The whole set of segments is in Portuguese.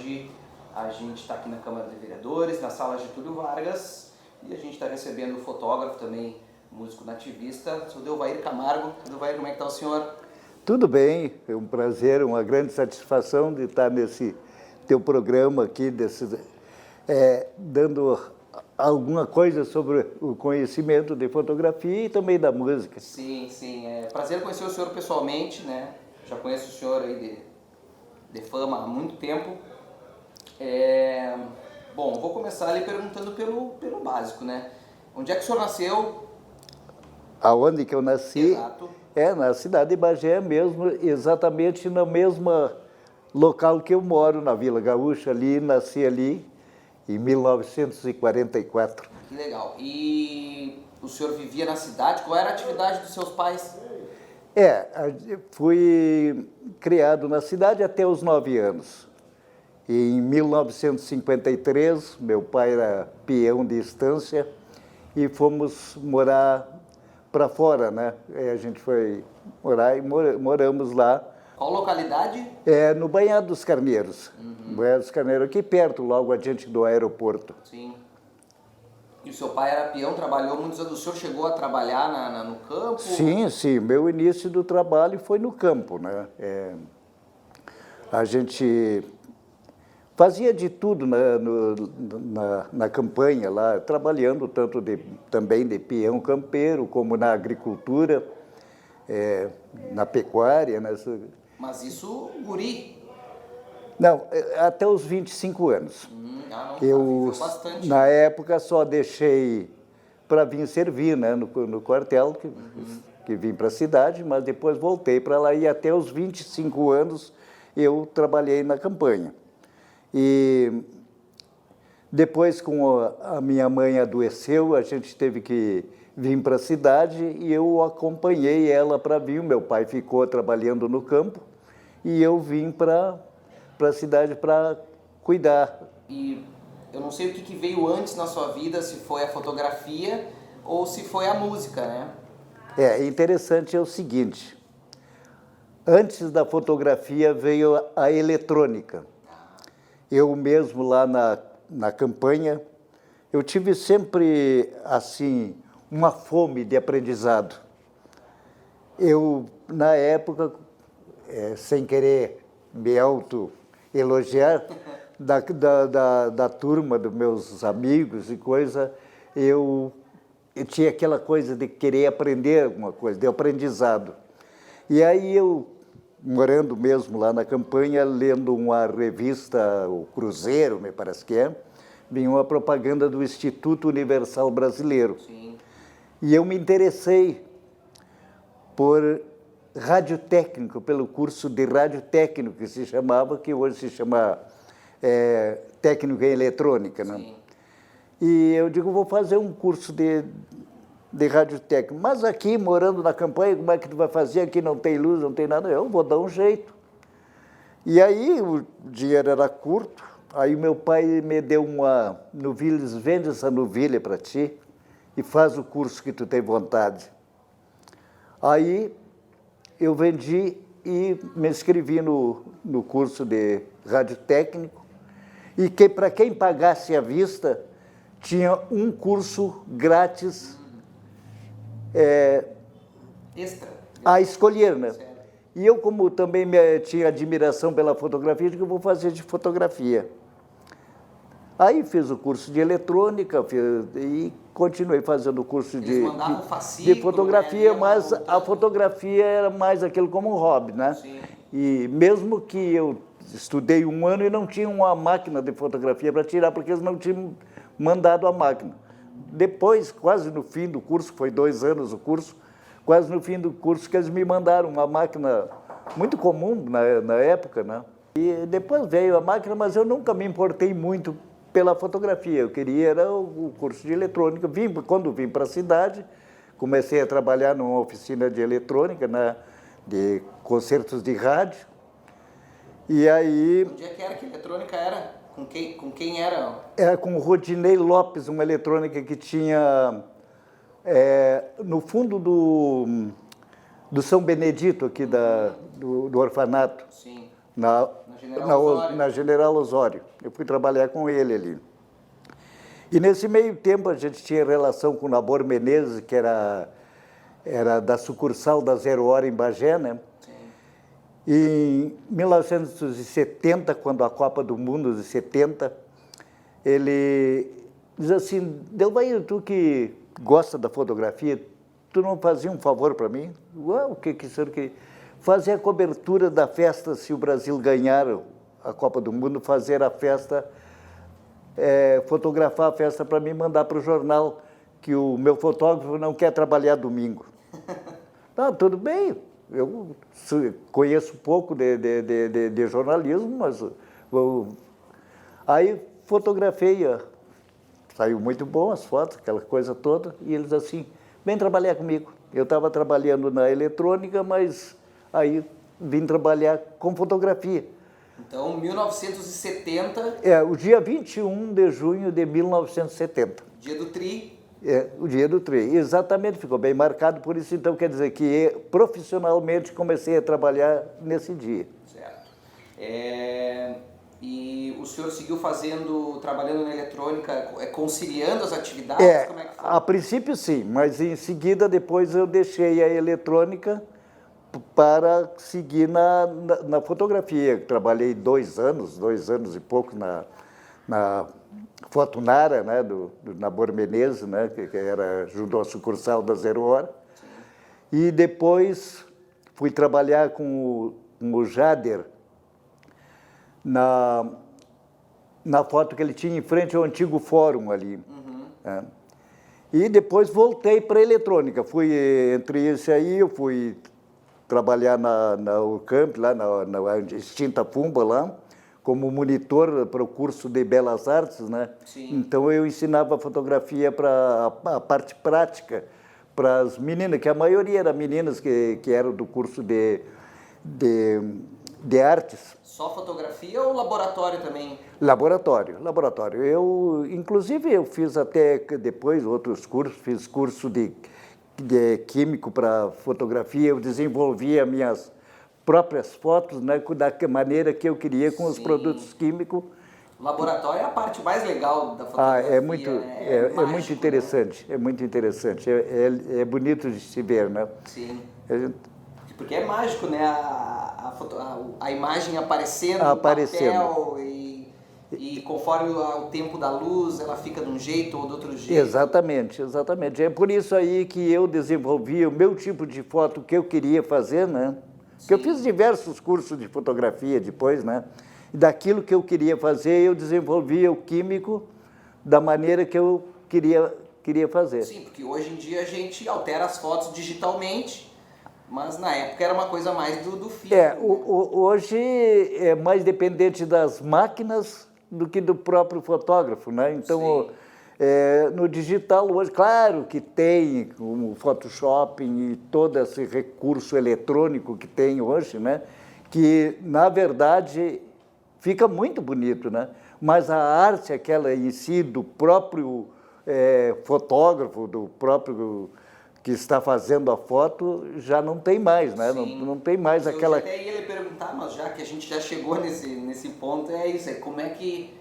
Hoje a gente está aqui na Câmara de Vereadores, na sala Getúlio Vargas, e a gente está recebendo o fotógrafo também, músico nativista, o Delvair Camargo. Delvair, como é que está o senhor? Tudo bem, é um prazer, uma grande satisfação de estar nesse teu programa aqui, dando alguma coisa sobre o conhecimento de fotografia e também da música. Sim, sim. É prazer conhecer o senhor pessoalmente, né? Já conheço o senhor aí de fama há muito tempo. Bom, vou começar ali perguntando pelo básico, né? Onde é que o senhor nasceu? Aonde que eu nasci? Exato. Na cidade de Bagé mesmo, exatamente no mesmo local que eu moro, na Vila Gaúcha, nasci ali em 1944. Que legal. E o senhor vivia na cidade? Qual era a atividade dos seus pais? Fui criado na cidade até os 9 anos. Em 1953, meu pai era peão de estância e fomos morar para fora, né? A gente foi morar e moramos lá. Qual localidade? No Banhado dos Carneiros. Banhado dos Carneiros, aqui perto, logo adiante do aeroporto. Sim. E o seu pai era peão, trabalhou muitos anos. O senhor chegou a trabalhar no campo? Sim, sim. Meu início do trabalho foi no campo, né? A gente fazia de tudo na campanha lá, trabalhando tanto também de peão campeiro, como na agricultura, na pecuária. Mas isso, guri? Não, até os 25 anos. Não, Eu, bastante. na época, só deixei para vir servir, né, no quartel, que vim para a cidade, mas depois voltei para lá e até os 25 anos eu trabalhei na campanha. E depois, com a minha mãe adoeceu, a gente teve que vir para a cidade e eu acompanhei ela para vir. O meu pai ficou trabalhando no campo e eu vim para a cidade para cuidar. E eu não sei o que veio antes na sua vida, se foi a fotografia ou se foi a música, né? Interessante é o seguinte, antes da fotografia veio a eletrônica. Eu mesmo lá na campanha, eu tive sempre, assim, uma fome de aprendizado. Eu, na época, sem querer me auto-elogiar, da turma, dos meus amigos e coisa, eu tinha aquela coisa de querer aprender alguma coisa, de aprendizado. E aí eu, morando mesmo lá na campanha, lendo uma revista, o Cruzeiro, me parece que vinha uma propaganda do Instituto Universal Brasileiro. Sim. E eu me interessei por radiotécnico, pelo curso de radiotécnico que se chamava, que hoje se chama técnico em eletrônica, né? Sim. E eu digo, vou fazer um curso de radiotécnico. Mas aqui, morando na campanha, como é que tu vai fazer? Aqui não tem luz, não tem nada. Eu vou dar um jeito. E aí, o dinheiro era curto. Aí meu pai me deu uma novilha, vende essa novilha para ti e faz o curso que tu tem vontade. Aí eu vendi e me inscrevi no curso de radiotécnico e que para quem pagasse à vista tinha um curso grátis Extra. a escolher, né? Certo. E eu, como também tinha admiração pela fotografia, disse que eu vou fazer de fotografia. Aí fiz o curso de eletrônica e continuei fazendo o curso Eles mandavam fascículo, de fotografia, né? mas a fotografia era mais aquilo como um hobby, né? Sim. E mesmo que eu estudei 1 ano e não tinha uma máquina de fotografia para tirar, porque eles não tinham mandado a máquina. Depois, quase no fim do curso, foi 2 anos o curso, quase no fim do curso que eles me mandaram uma máquina muito comum na época, né? E depois veio a máquina, mas eu nunca me importei muito pela fotografia. Eu queria era o curso de eletrônica. Quando vim para a cidade, comecei a trabalhar numa oficina de eletrônica, né, de concertos de rádio. E aí... Onde é que era? Que eletrônica era? Com quem era? Era com o Rodinei Lopes, uma eletrônica que tinha no fundo do São Benedito, aqui do orfanato. Sim. na General Osório. Eu fui trabalhar com ele ali. E nesse meio tempo a gente tinha relação com o Nabor Menezes, que era da sucursal da Zero Hora em Bagé, né? Sim. E em 1970, quando a Copa do Mundo de 70, ele diz assim: Delvair, tu que gosta da fotografia, tu não fazia um favor para mim? O que o senhor queria? Fazer a cobertura da festa, se o Brasil ganhar a Copa do Mundo, fazer a festa, fotografar a festa para mim, mandar para o jornal, que o meu fotógrafo não quer trabalhar domingo. Tá, tudo bem, eu conheço pouco de jornalismo, mas aí fotografei, saiu muito bom as fotos, aquela coisa toda, e eles assim: vem trabalhar comigo. Eu estava trabalhando na eletrônica, mas aí vim trabalhar com fotografia. Então, 1970... o dia 21 de junho de 1970. Dia do Tri. O dia do Tri, exatamente, ficou bem marcado por isso. Então, quer dizer que profissionalmente comecei a trabalhar nesse dia. Certo. E o senhor seguiu trabalhando na eletrônica, conciliando as atividades? Como é que foi? A princípio sim, mas em seguida, depois eu deixei a eletrônica para seguir na fotografia. Trabalhei 2 anos e pouco na Fotunara, né, do Nabor Menezes, né, que era junto à sucursal da Zero Hora. Sim. E depois fui trabalhar com o Jader na foto que ele tinha em frente ao antigo fórum ali. Uhum. Né? E depois voltei para a eletrônica. Entre esse aí, eu fui trabalhar na Urcamp, lá na extinta Fumba, lá, como monitor para o curso de Belas Artes, né? Sim. Então eu ensinava fotografia para a parte prática para as meninas, que a maioria eram meninas que eram do curso de artes. Só fotografia ou laboratório também? Laboratório. Inclusive, eu fiz até depois outros cursos, fiz curso de químico para fotografia, eu desenvolvia minhas próprias fotos, né, da maneira que eu queria, com os produtos químicos. O laboratório é a parte mais legal da fotografia. É muito interessante, né? É muito interessante, é bonito de se ver, né? Sim. Porque é mágico, né? A imagem aparecendo no papel e conforme o tempo da luz, ela fica de um jeito ou de outro jeito. Exatamente. É por isso aí que eu desenvolvi o meu tipo de foto que eu queria fazer, né? Porque eu fiz diversos cursos de fotografia depois, né? E daquilo que eu queria fazer, eu desenvolvia o químico da maneira que eu queria fazer. Sim, porque hoje em dia a gente altera as fotos digitalmente, mas na época era uma coisa mais do físico. Hoje é mais dependente das máquinas do que do próprio fotógrafo, né? Então, no digital hoje, claro que tem o Photoshop e todo esse recurso eletrônico que tem hoje, né? Que, na verdade, fica muito bonito, né? Mas a arte, aquela em si, do próprio fotógrafo, do próprio que está fazendo a foto, já não tem mais, né? Não tem mais aquela... Eu até ia lhe perguntar, mas já que a gente já chegou nesse ponto, é isso, como é que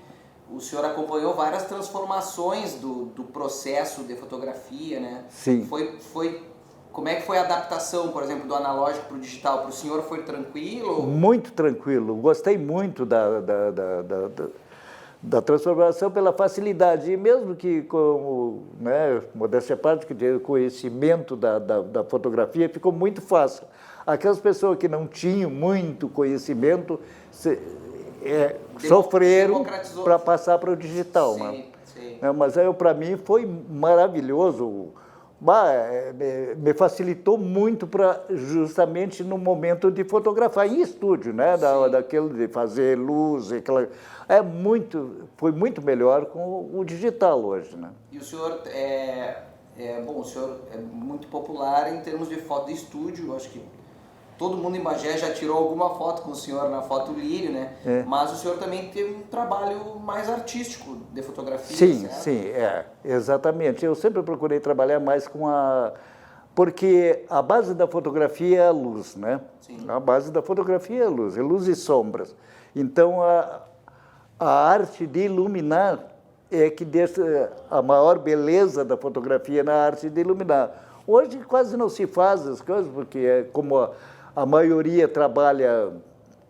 o senhor acompanhou várias transformações do processo de fotografia, né? Sim. Como é que foi a adaptação, por exemplo, do analógico para o digital? Para o senhor foi tranquilo? Muito tranquilo. Gostei muito da transformação pela facilidade. E mesmo que, como, né, modéstia à parte, que o conhecimento da fotografia ficou muito fácil. Aquelas pessoas que não tinham muito conhecimento sofreram para passar para o digital. Sim, né? sim. Mas para mim foi maravilhoso. Me facilitou muito justamente no momento de fotografar em estúdio, né? Daquele de fazer luz, foi muito melhor com o digital hoje, né? E o senhor o senhor é muito popular em termos de foto de estúdio. Acho que todo mundo em Bagé já tirou alguma foto com o senhor na Foto Lírio, né? Mas o senhor também teve um trabalho mais artístico de fotografia, Sim, certo? sim, exatamente. Eu sempre procurei trabalhar mais com porque a base da fotografia é a luz, né? Sim. A base da fotografia é luz e sombras. Então, a arte de iluminar é que deixa a maior beleza da fotografia na arte de iluminar. Hoje quase não se faz as coisas, porque como a maioria trabalha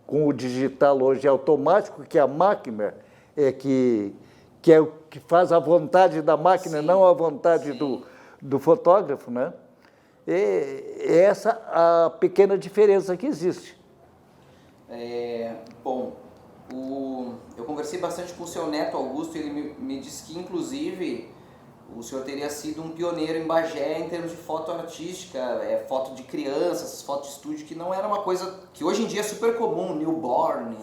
com o digital hoje automático, que a máquina que é o que faz a vontade da máquina, sim, não a vontade do fotógrafo, né? E essa a pequena diferença que existe. Bom, eu conversei bastante com o seu neto Augusto, e ele me disse que, inclusive, o senhor teria sido um pioneiro em Bagé em termos de foto artística, foto de crianças, foto de estúdio, que não era uma coisa que hoje em dia é super comum, newborn,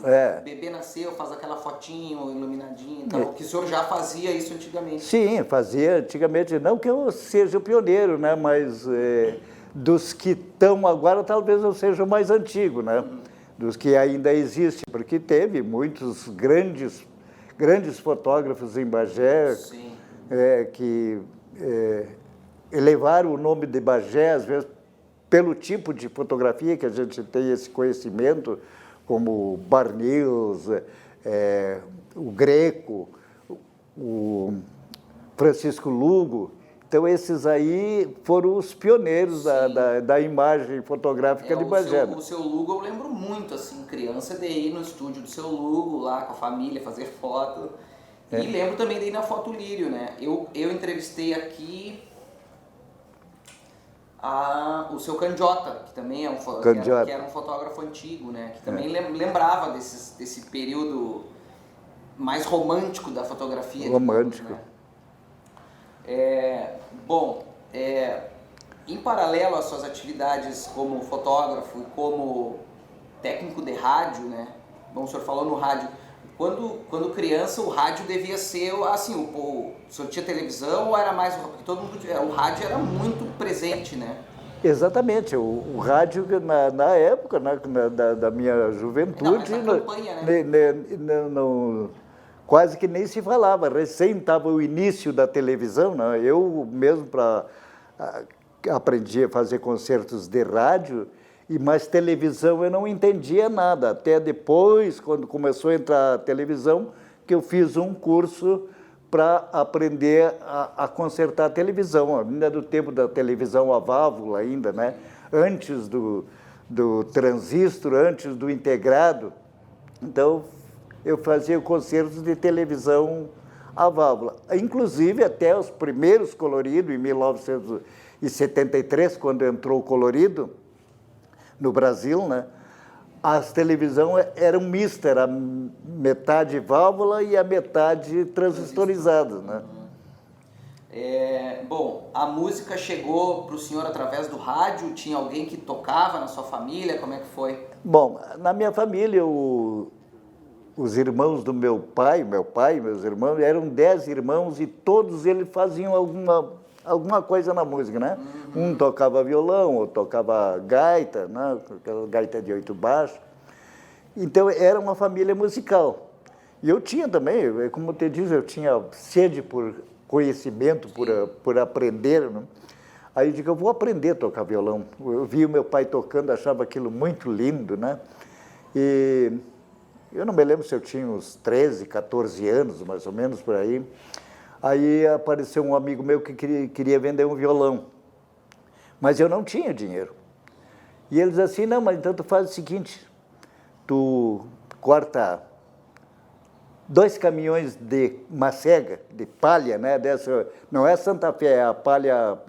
bebê nasceu, faz aquela fotinho iluminadinha e tal, que o senhor já fazia isso antigamente. Sim, fazia antigamente, não que eu seja o pioneiro, né, mas dos que estão agora talvez eu seja o mais antigo, né, dos que ainda existem, porque teve muitos grandes fotógrafos em Bagé, sim, que elevaram o nome de Bagé, às vezes, pelo tipo de fotografia que a gente tem esse conhecimento, como Barnils, o Greco, o Francisco Lugo. Então, esses aí foram os pioneiros da imagem fotográfica de Bagé. O seu Lugo eu lembro muito, assim, criança, de ir no estúdio do seu Lugo, lá com a família, fazer foto. E lembro também de ir na Foto Lírio, né? Eu entrevistei aqui o seu Candiota, que também é que era um fotógrafo antigo, né? Que também lembrava desse período mais romântico da fotografia. Romântico. Né? Bom, em paralelo às suas atividades como fotógrafo e como técnico de rádio, né? Bom, o senhor falou no rádio. Quando criança, o rádio devia ser, assim, o senhor tinha televisão ou era mais... Porque todo mundo... O rádio era muito presente, né? Exatamente. O rádio, na época, da minha juventude... Não, campanha, né? Quase que nem se falava. Recém estava o início da televisão, né? Eu mesmo, aprendi a fazer concertos de rádio, mas televisão eu não entendia nada, até depois, quando começou a entrar a televisão, que eu fiz um curso para aprender a consertar a televisão, ainda do tempo da televisão a válvula ainda, né? Antes do transistor, antes do integrado. Então, eu fazia concertos de televisão a válvula. Inclusive, até os primeiros coloridos, em 1973, quando entrou o colorido, no Brasil, né? As televisões eram mistas, era metade válvula e a metade transistorizada, né? Bom, a música chegou para o senhor através do rádio? Tinha alguém que tocava na sua família? Como é que foi? Bom, na minha família, os irmãos do meu pai e meus irmãos, eram 10 irmãos e todos eles faziam alguma coisa na música, né? Um tocava violão, outro tocava gaita, né? Aquela gaita de 8 baixos. Então, era uma família musical. E eu tinha também, como eu te disse, eu tinha sede por conhecimento, por aprender, né? Aí eu digo, eu vou aprender a tocar violão. Eu vi o meu pai tocando, achava aquilo muito lindo, né? E eu não me lembro se eu tinha uns 13, 14 anos, mais ou menos, por aí. Aí apareceu um amigo meu que queria vender um violão, mas eu não tinha dinheiro. E ele disse assim, não, mas então tu faz o seguinte, tu corta 2 caminhões de macega, de palha, né? Não é Santa Fé, é a palha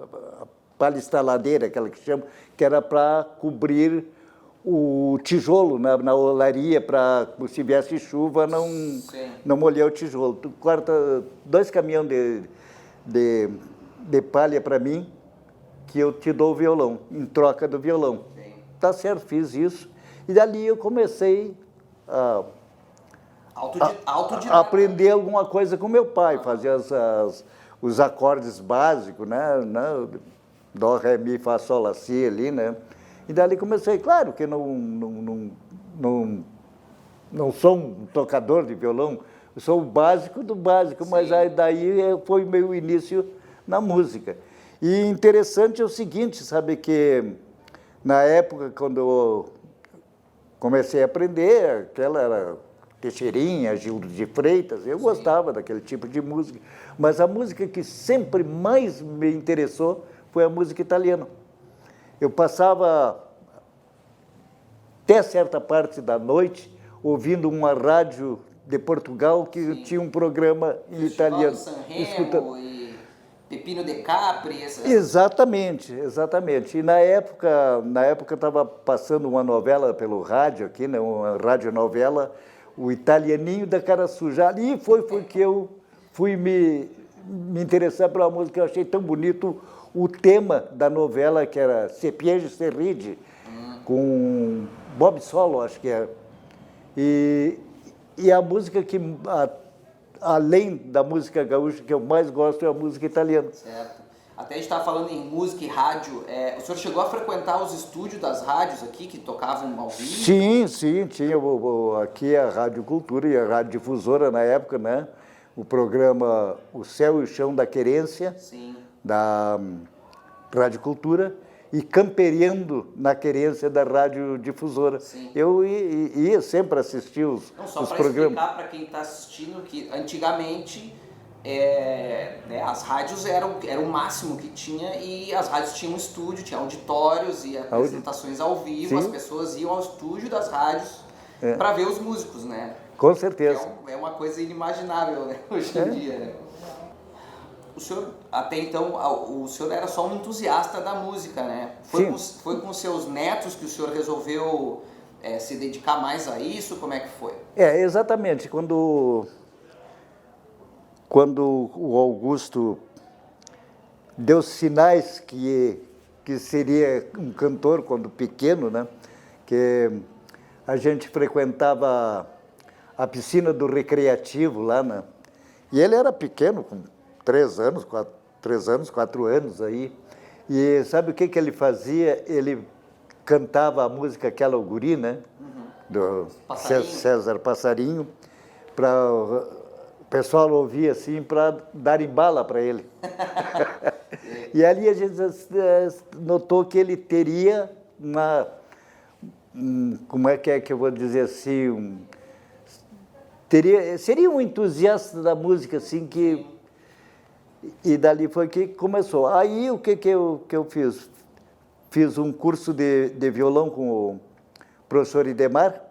estaladeira, aquela que chama, que era para cobrir o tijolo na olaria, para se viesse chuva não molhar o tijolo. Tu corta 2 caminhões de palha para mim, que eu te dou o violão, em troca do violão. Sim. Tá certo, fiz isso. E dali eu comecei a aprender alguma coisa com meu pai, fazer os acordes básicos, né? Dó, ré, mi, fá, sol, lá, si, ali, né? E dali comecei, claro que não sou um tocador de violão, eu sou o básico do básico, sim, mas aí daí foi o meu início na música. E interessante é o seguinte, sabe, que na época, quando eu comecei a aprender, aquela era Teixeirinha, Gildo de Freitas, eu gostava daquele tipo de música. Mas a música que sempre mais me interessou foi a música italiana. Eu passava até certa parte da noite ouvindo uma rádio de Portugal que tinha um programa em italiano. Sanremo e Pepino de Capri. Exatamente, exatamente. E na época estava passando uma novela pelo rádio aqui, né, uma radionovela, O Italianinho da Cara Suja. Ali foi que eu fui me interessar pela música. Eu achei tão bonito o tema da novela, que era Se Piege Se Ride, com Bob Solo, acho que é. E a música que, além da música gaúcha, que eu mais gosto é a música italiana. Certo. Até a gente estava falando em música e rádio. O senhor chegou a frequentar os estúdios das rádios aqui, que tocavam ao vivo? Sim, tinha aqui a Rádio Cultura e a Rádio Difusora na época, né? O programa O Céu e o Chão da Querência, da Rádio Cultura, e Camperiando na Querência da Rádio Difusora. Sim. Eu ia sempre assistir os programas. Só para explicar para quem está assistindo que antigamente as rádios eram o máximo que tinha, e as rádios tinham um estúdio, tinha auditórios e apresentações ao vivo. Sim. As pessoas iam ao estúdio das rádios para ver os músicos, né? Com certeza. É uma coisa inimaginável, né? Hoje em dia, né? O senhor, até então, o senhor era só um entusiasta da música, né? Foi com seus netos que o senhor resolveu se dedicar mais a isso? Como é que foi? Exatamente. Quando o Augusto deu sinais que seria um cantor, quando pequeno, né? Que a gente frequentava a piscina do Recreativo lá, né? E ele era pequeno, com 4 anos aí. E sabe o que ele fazia? Ele cantava a música Aquela o Guri, né? Do César Passarinho, para o pessoal ouvir assim, para dar bala para ele. E ali a gente notou que ele teria como é que eu vou dizer assim, seria um entusiasta da música, assim, que... E dali foi que começou. Aí o que eu fiz? Fiz um curso de violão com o professor Idemar,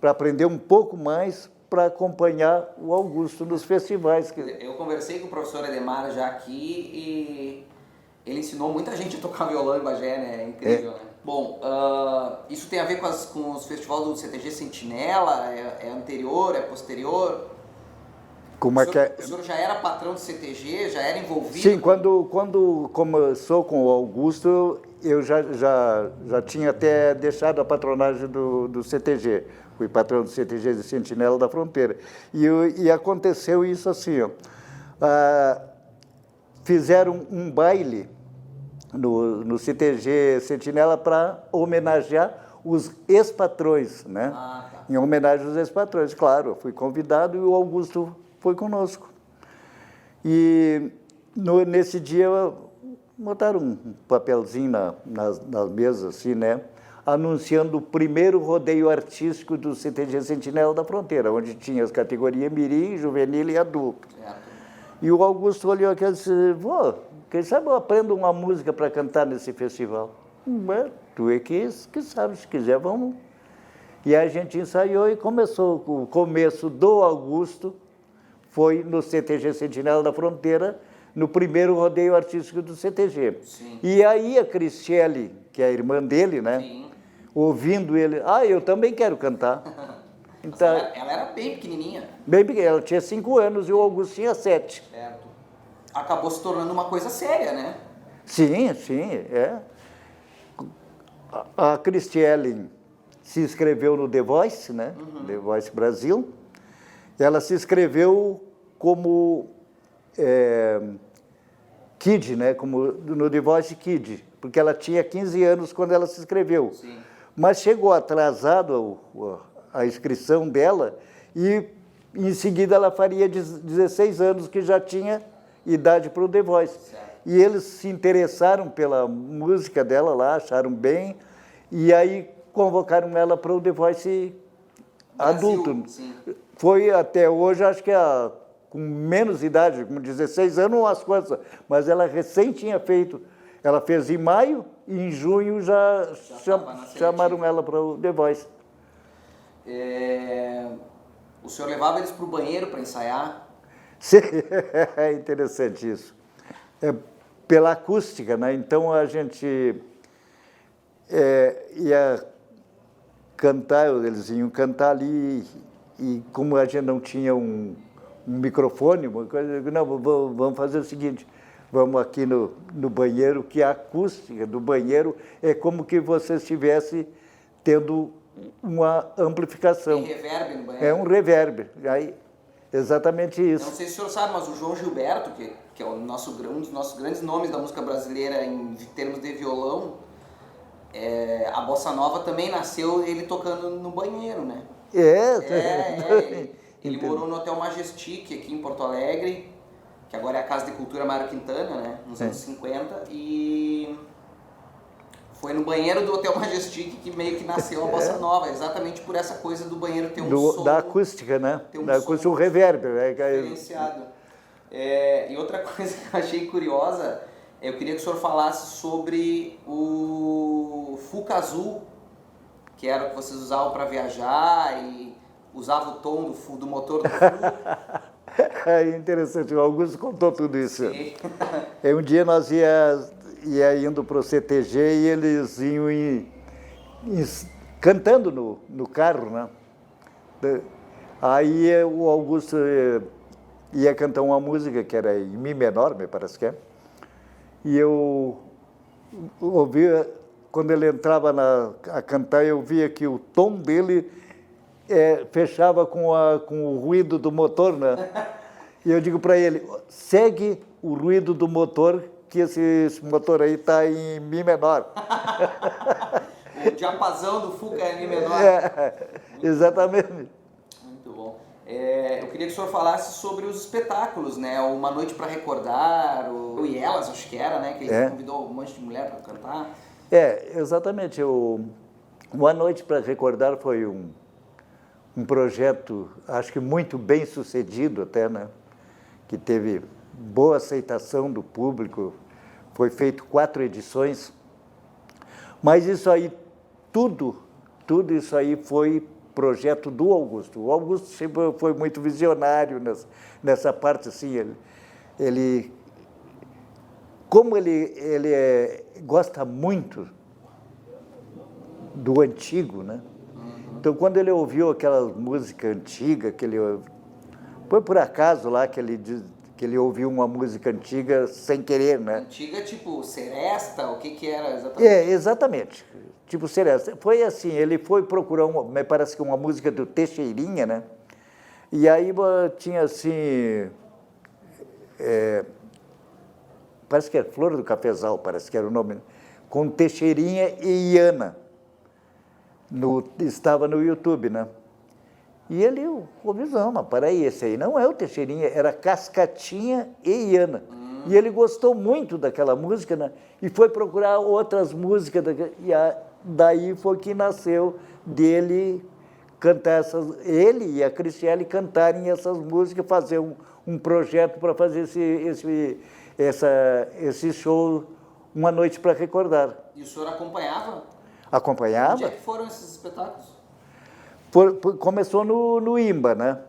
para aprender um pouco mais, para acompanhar o Augusto nos festivais. Eu conversei com o professor Idemar já aqui e ele ensinou muita gente a tocar violão em Bagé, né? É incrível, né? Bom, isso tem a ver com os festivais do CTG Sentinela? É anterior, é posterior? O senhor já era patrão do CTG, já era envolvido? Sim, quando começou com o Augusto, eu já tinha até deixado a patronagem do CTG. Fui patrão do CTG de Sentinela da Fronteira. E aconteceu isso assim, ó. Fizeram um baile no CTG Sentinela para homenagear os ex-patrões, né? Tá. Em homenagem aos ex-patrões, claro. Eu fui convidado e o Augusto foi conosco. E nesse dia botaram um papelzinho nas mesas, assim, né? Anunciando o primeiro rodeio artístico do CTG Sentinela da Fronteira, onde tinha as categorias mirim, juvenil e adulto. E o Augusto olhou aqui e disse: quem sabe eu aprendo uma música para cantar nesse festival? Tu é que sabe, se quiser, vamos. E a gente ensaiou e começou. O começo do Augusto foi no CTG Sentinela da Fronteira, no primeiro rodeio artístico do CTG. Sim. E aí a Cristiele, que é a irmã dele, né? Sim. Ouvindo ele, eu também quero cantar. Então, ela era bem pequenininha. Bem pequena, ela tinha 5 anos e o Augusto tinha 7. Certo. Acabou se tornando uma coisa séria, né? Sim, é. A Cristiele se inscreveu no The Voice, né? The Voice Brasil. Ela se inscreveu como Kid, né? Como no The Voice Kid, porque ela tinha 15 anos quando ela se inscreveu. Sim. Mas chegou atrasado a inscrição dela e em seguida ela faria 16 anos, que já tinha idade para o The Voice. Certo. e eles se interessaram pela música dela lá, acharam bem, e aí convocaram ela para o The Voice adulto. Sim. Foi até hoje, acho que com menos idade, com 16 anos, umas coisas, mas ela recém tinha feito. Ela fez em maio e em junho já chamaram ela para o The Voice. O senhor levava eles para o banheiro para ensaiar? Sim, é interessante isso. Pela acústica, né? Então a gente ia cantar, eles iam cantar ali, e como a gente não tinha um microfone, uma coisa, não, vamos fazer o seguinte, vamos aqui no banheiro, que a acústica do banheiro é como que você estivesse tendo uma amplificação. Tem reverb no banheiro? É um reverb, aí, exatamente isso. Eu não sei se o senhor sabe, mas o João Gilberto, que é um dos nossos grandes nomes da música brasileira em termos de violão, a bossa nova também nasceu ele tocando no banheiro, né? Ele morou no Hotel Majestic aqui em Porto Alegre, que agora é a Casa de Cultura Mário Quintana, né? Nos anos 50, e foi no banheiro do Hotel Majestic que meio que nasceu a bossa nova, exatamente por essa coisa do banheiro ter um som... Da acústica, né? Da acústica, o reverb. Diferenciado. E outra coisa que eu achei curiosa, eu queria que o senhor falasse sobre o Fuca Azul, que era o que vocês usavam para viajar e usava o tom do motor do Fuca. É interessante, o Augusto contou tudo isso. Sim. Um dia nós ia indo para o CTG e eles iam cantando no carro, né? Aí o Augusto ia cantar uma música que era em Mi menor, me parece que é. E eu ouvia, quando ele entrava a cantar, eu via que o tom dele fechava com o ruído do motor, né? E eu digo para ele, segue o ruído do motor, que esse motor aí está em Mi menor. O diapasão do Fuca é Mi menor. Exatamente. Muito bom. Eu queria que o senhor falasse sobre os espetáculos, né? Uma Noite para Recordar, o E Elas, acho que era, né? Que ele convidou um monte de mulher para cantar. Exatamente. Uma Noite para Recordar foi um projeto, acho que muito bem sucedido até, né? Que teve boa aceitação do público. Foi feito 4 edições. Mas isso aí, tudo isso aí foi projeto do Augusto. O Augusto sempre foi muito visionário nessa parte, assim, como ele gosta muito do antigo, né? Então, quando ele ouviu aquela música antiga, foi por acaso lá que ele ouviu uma música antiga sem querer, né? Antiga, tipo Seresta, o que era exatamente? Exatamente. Tipo Seresta. Foi assim, ele foi procurar, me parece que uma música do Teixeirinha, né? E aí tinha assim... parece que era Flor do Cafezal, parece que era o nome, com Teixeirinha e Iana. Estava no YouTube, né? E ele ouviu, não, mas peraí, esse aí não é o Teixeirinha, era Cascatinha e Iana. E ele gostou muito daquela música, né? E foi procurar outras músicas, daí foi que nasceu dele cantar ele e a Cristiane cantarem essas músicas, fazer um projeto para fazer esse show, Uma Noite para Recordar. E o senhor acompanhava? Acompanhava. Onde é que foram esses espetáculos? Começou no IMBA, né?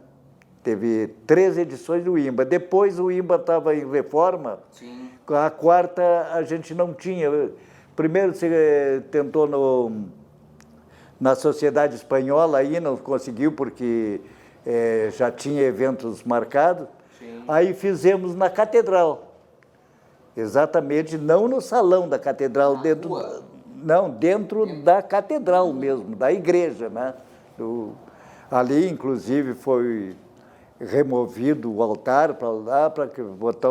Teve 3 edições do IMBA. Depois o IMBA estava em reforma. Sim. A 4ª a gente não tinha. Primeiro você tentou na Sociedade Espanhola, aí não conseguiu porque já tinha eventos marcados. Sim. Aí fizemos na Catedral. Exatamente, não no salão da Catedral, dentro da Catedral mesmo, da igreja, né? Ali, inclusive, foi removido o altar para lá, para botar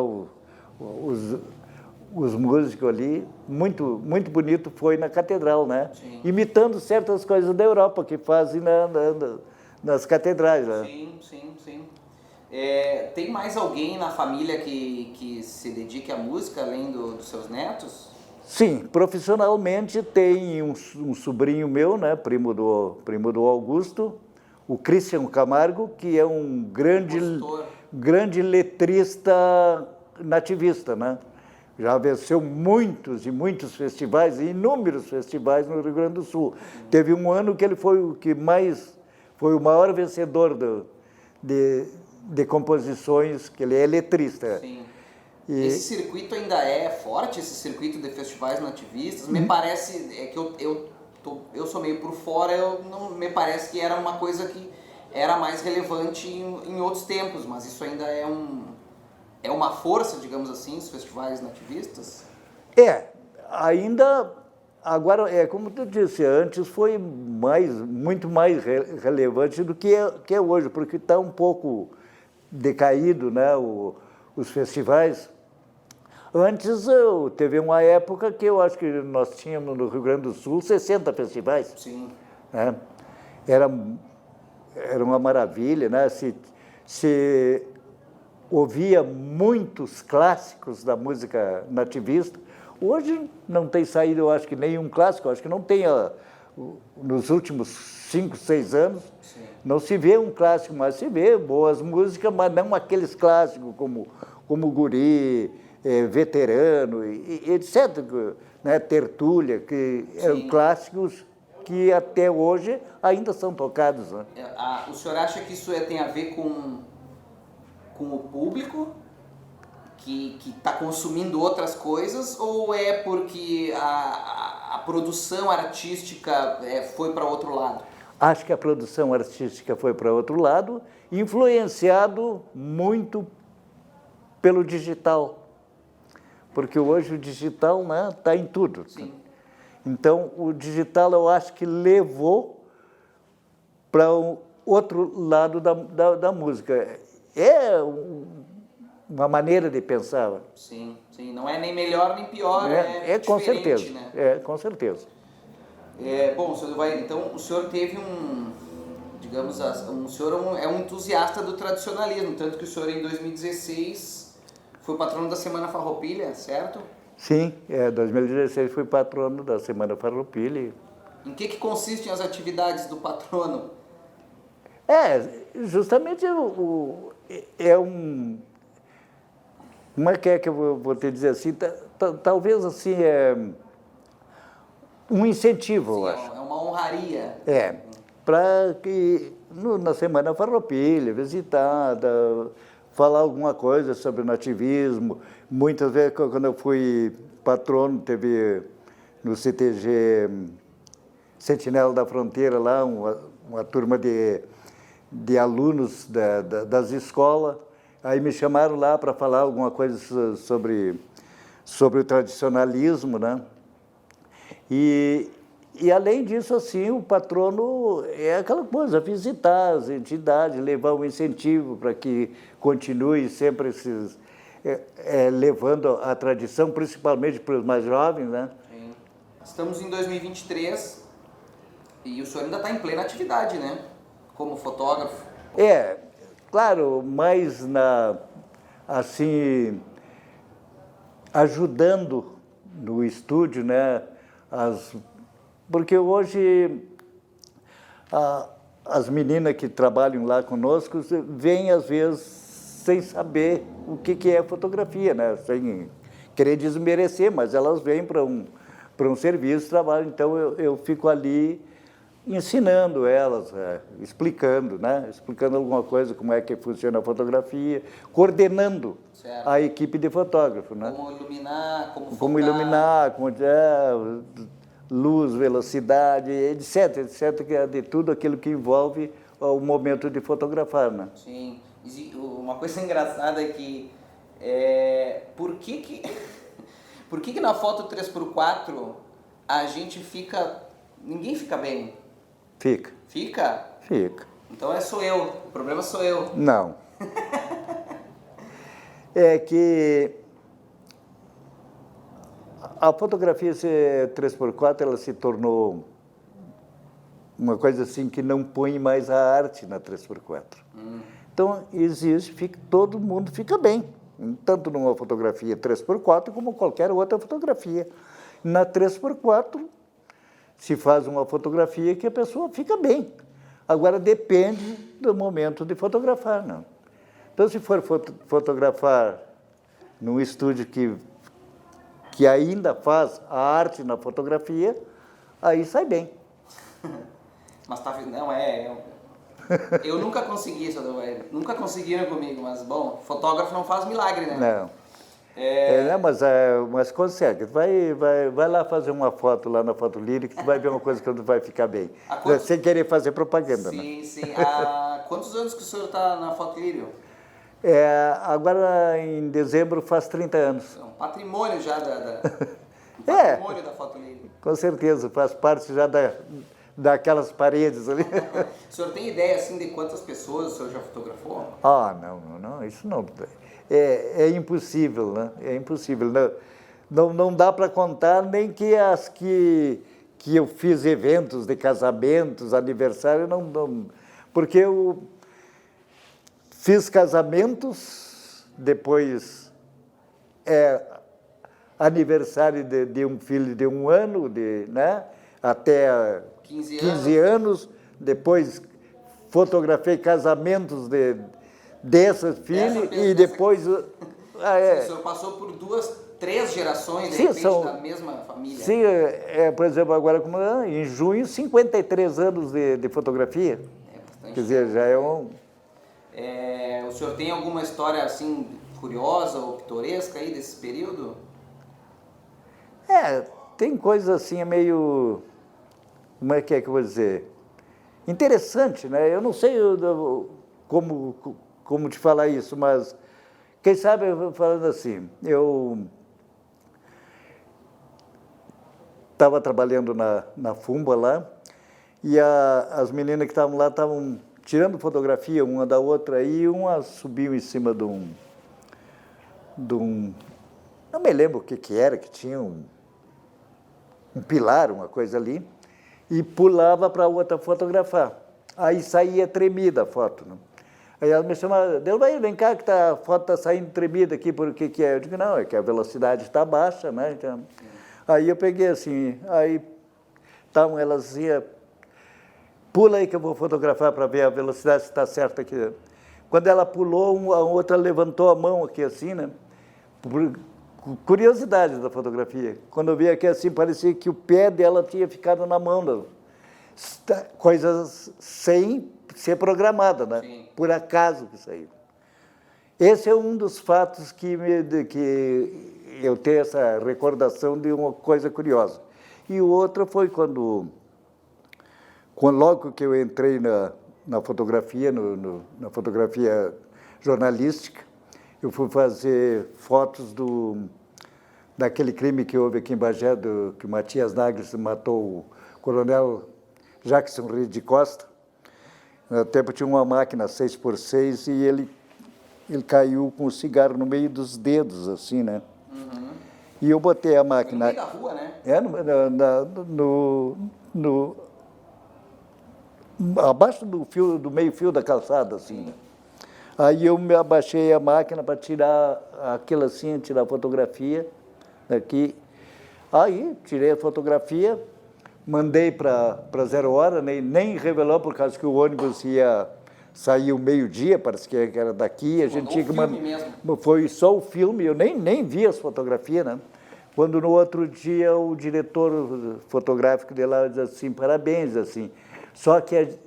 os músicos ali. Muito, muito bonito foi na Catedral, né? Sim. Imitando certas coisas da Europa que fazem nas catedrais, né? Sim. Tem mais alguém na família que se dedique à música, além dos seus netos? Sim, profissionalmente tem um sobrinho meu, né, primo do Augusto, o Christian Camargo, que é um grande letrista nativista, né? Já venceu muitos e muitos festivais, inúmeros festivais no Rio Grande do Sul. Teve um ano que ele foi o maior vencedor de composições, que ele é letrista. Sim. Esse circuito ainda é forte, esse circuito de festivais nativistas? Me parece, que eu sou meio por fora, não me parece que era uma coisa que era mais relevante em outros tempos, mas isso ainda é uma força, digamos assim, os festivais nativistas? Ainda, agora, como tu disse, antes foi muito mais relevante do que é hoje, porque está um pouco decaído, né, os festivais. Antes, teve uma época que eu acho que nós tínhamos no Rio Grande do Sul 60 festivais. Sim. Né? Era uma maravilha, né? Se ouvia muitos clássicos da música nativista. Hoje não tem saído, eu acho que nenhum clássico, eu acho que não tem, nos últimos 5, 6 anos, sim, não se vê um clássico, mas se vê boas músicas, mas não aqueles clássicos como Guri, Veterano, e etc., né, Tertúlia, que eram clássicos que até hoje ainda são tocados. Né? O senhor acha que isso tem a ver com o público que está consumindo outras coisas, ou é porque a produção artística foi para outro lado? Acho que a produção artística foi para outro lado, influenciado muito pelo digital. Porque hoje o digital, né, está em tudo. Sim. Então, o digital eu acho que levou para o outro lado da música. É uma maneira de pensar. Sim, sim. Não é nem melhor nem pior, com certeza, né? Com certeza. Bom, então o senhor teve digamos, o senhor é um entusiasta do tradicionalismo, tanto que o senhor em 2016 foi patrono da Semana Farroupilha, certo? Sim, 2016 fui patrono da Semana Farroupilha. Em que consistem as atividades do patrono? Justamente como é que eu vou te dizer assim, talvez assim, um incentivo, sim, eu acho. É uma honraria. Para que na Semana Farroupilha, visitar, falar alguma coisa sobre o nativismo. Muitas vezes, quando eu fui patrono, teve no CTG Sentinela da Fronteira, lá, uma turma de alunos das escolas. Aí me chamaram lá para falar alguma coisa sobre o tradicionalismo, né? E além disso, assim, o patrono é aquela coisa, visitar as entidades, levar um incentivo para que continue sempre levando a tradição, principalmente para os mais jovens, né? Sim. Estamos em 2023 e o senhor ainda está em plena atividade, né? Como fotógrafo. Claro, mas assim, ajudando no estúdio, né? Porque hoje as meninas que trabalham lá conosco vêm, às vezes, sem saber o que é fotografia, né? Sem querer desmerecer, mas elas vêm para um serviço, trabalho. Então, eu fico ali ensinando elas, explicando, né? Explicando alguma coisa, como é que funciona a fotografia, coordenando a equipe de fotógrafo, né? Como iluminar, como focar. Como iluminar, luz, velocidade, etc., que é de tudo aquilo que envolve o momento de fotografar, né? Sim. Uma coisa engraçada é que por que na foto 3x4 a gente ninguém fica bem? Fica. Fica? Fica. Então sou eu, o problema sou eu. Não. É que a fotografia 3x4 ela se tornou uma coisa assim que não põe mais a arte na 3x4. Então, todo mundo fica bem, tanto numa fotografia 3x4 como qualquer outra fotografia. Na 3x4, se faz uma fotografia que a pessoa fica bem. Agora, depende do momento de fotografar, não? Então, se for fotografar num estúdio que ainda faz a arte na fotografia, aí sai bem. Mas tá, não eu nunca consegui isso, nunca conseguiram comigo, mas bom, fotógrafo não faz milagre, né? Não. Mas consegue. Vai lá fazer uma foto lá na Foto Lírio que tu vai ver uma coisa que vai ficar bem. Sem querer fazer propaganda, né? Sim, sim. Há quantos anos que o senhor está na Foto Lírio? Agora, em dezembro, faz 30 anos. É um patrimônio já patrimônio da Foto Lírio. Com certeza, faz parte já daquelas paredes ali. O senhor tem ideia, assim, de quantas pessoas o senhor já fotografou? Não, isso não. É impossível, né? É impossível. Não dá para contar nem que as que eu fiz eventos de casamentos, aniversário, não, porque eu fiz casamentos, depois aniversário de um filho de 1 ano, né? Até 15 anos, depois fotografei casamentos dessas filhas e depois... O senhor passou por 3 gerações, de repente, da mesma família. Sim, por exemplo, agora em junho, 53 anos de fotografia. Quer dizer, já é um... O senhor tem alguma história, assim, curiosa ou pitoresca aí desse período? Tem coisa assim, meio... Como é que eu vou dizer? Interessante, né? Eu não sei como te falar isso, mas quem sabe eu vou falando assim, eu estava trabalhando na Fumba lá e as meninas que estavam lá estavam tirando fotografia uma da outra e uma subiu em cima de um não me lembro o que era, que tinha um pilar, uma coisa ali, e pulava para a outra fotografar. Aí saía tremida a foto, né? Aí ela me chamava, vem cá que a foto está saindo tremida aqui, por que é? Eu digo, não, é que a velocidade está baixa, né? Então, aí eu peguei assim, aí estavam elas assim, pula aí que eu vou fotografar para ver a velocidade se está certa aqui. Quando ela pulou, a outra levantou a mão aqui assim, né? Curiosidade da fotografia. Quando eu vi aqui assim, parecia que o pé dela tinha ficado na mão. Coisas sem ser programada, né? Sim. Por acaso que saiu. Esse é um dos fatos que eu tenho essa recordação de uma coisa curiosa. E o outro foi quando logo que eu entrei na fotografia, na fotografia jornalística, eu fui fazer fotos daquele crime que houve aqui em Bagé, que o Matias Nagres matou o coronel Jackson Reis de Costa. No tempo tinha uma máquina 6x6 e ele caiu com o cigarro no meio dos dedos, assim, né? Uhum. E eu botei a máquina... No meio da rua, né? Abaixo do meio-fio da calçada, assim. Sim. Aí eu me abaixei a máquina para tirar aquilo assim, tirar a fotografia daqui. Aí tirei a fotografia, mandei para 0 hora, nem revelou por causa que o ônibus ia sair o meio-dia, parece que era daqui. A gente tinha que mandar. Foi só o filme, eu nem vi as fotografias, né? Quando no outro dia o diretor fotográfico de lá diz assim, parabéns, assim. Só que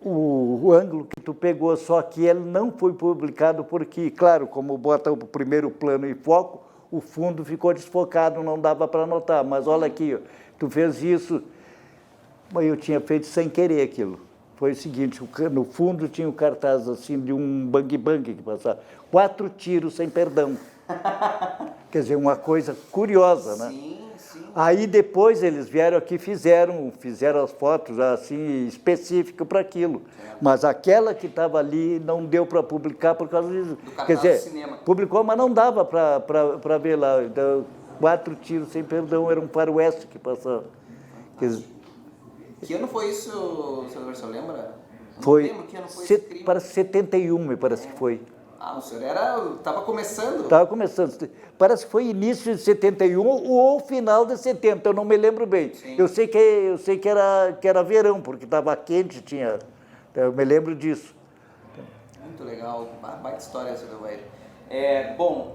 o ângulo que tu pegou, só que ele não foi publicado porque, claro, como bota o primeiro plano em foco, o fundo ficou desfocado, não dava para notar. Mas olha aqui, tu fez isso, mas eu tinha feito sem querer aquilo. Foi o seguinte, no fundo tinha um cartaz assim de um bang-bang que passava. 4 tiros sem perdão. Quer dizer, uma coisa curiosa, né? Sim, sim. Aí depois eles vieram aqui e fizeram as fotos assim, específicas para aquilo. Mas aquela que estava ali não deu para publicar por causa disso. Quer dizer, publicou, mas não dava para ver lá. Então, 4 tiros sem perdão, era um faroeste que passava. Que ano foi isso, senhor, você lembra? Foi, lembro que ano foi esse crime. para 71, me parece que foi. Ah, o senhor estava começando. Estava começando. Parece que foi início de 71 ou final de 70, eu não me lembro bem. Sim. Eu sei que era verão, porque estava quente, tinha. Eu me lembro disso. Muito legal, baita história, seu Delvair. Bom,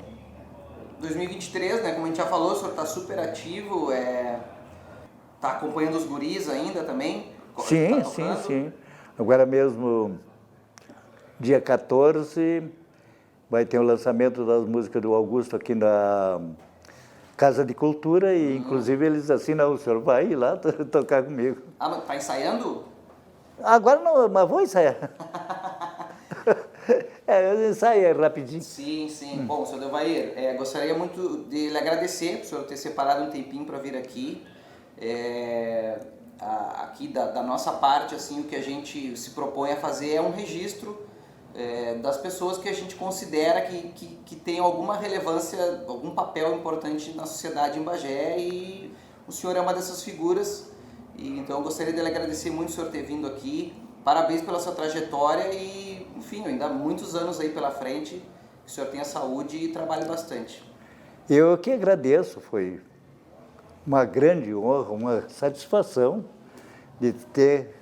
2023, né, como a gente já falou, o senhor está super ativo, está acompanhando os guris ainda também? Sim, Tá sim, tocando? sim. Agora mesmo, dia 14, vai ter o lançamento das músicas do Augusto aqui na Casa de Cultura e, inclusive, eles assinam, o senhor vai ir lá tocar comigo. Ah, mas tá ensaiando? Agora não, mas vou ensaiar. Eu ensaio rapidinho. Sim, sim. Bom, seu Delvair, gostaria muito de lhe agradecer por o senhor ter separado um tempinho para vir aqui. Aqui da nossa parte, assim, o que a gente se propõe a fazer é um registro das pessoas que a gente considera que tem alguma relevância, algum papel importante na sociedade em Bagé, e o senhor é uma dessas figuras. E então eu gostaria de lhe agradecer muito o senhor ter vindo aqui. Parabéns pela sua trajetória e, enfim, ainda há muitos anos aí pela frente, que o senhor tenha saúde e trabalhe bastante. Eu que agradeço, foi uma grande honra, uma satisfação de ter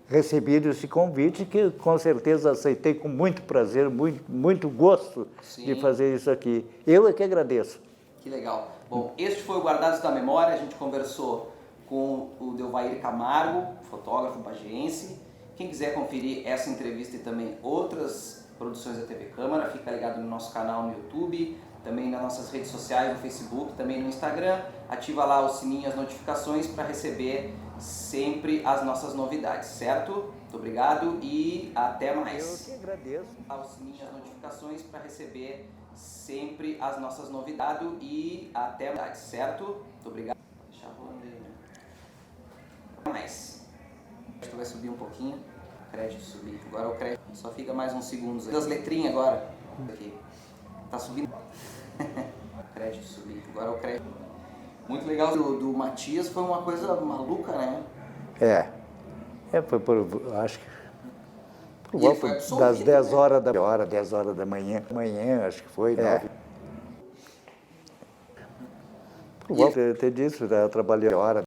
recebido esse convite, que com certeza aceitei com muito prazer, muito gosto. Sim. De fazer isso aqui. Eu é que agradeço. Que legal. Bom, este foi o Guardados da Memória. A gente conversou com o Delvair Camargo, fotógrafo bagiense. Quem quiser conferir essa entrevista e também outras produções da TV Câmara, fica ligado no nosso canal no YouTube, também nas nossas redes sociais, no Facebook, também no Instagram. Ativa lá o sininho e as notificações para receber sempre as nossas novidades, certo? Muito obrigado e até mais. Eu que agradeço. O sininho e as notificações para receber sempre as nossas novidades e até mais, certo? Muito obrigado. Deixa rolando aí, né? Até mais. O crédito vai subir um pouquinho. O crédito subir. Agora o crédito só fica mais uns segundos. Das letrinhas agora. Aqui. Tá subindo. Crédito subir. Agora o crédito. Muito legal do Matias, foi uma coisa maluca, né? Foi acho que por E ele volta foi absolvido, das 10 né? horas 10 horas da manhã. Acho que foi. Por volta, eu te disse, eu trabalhei hora.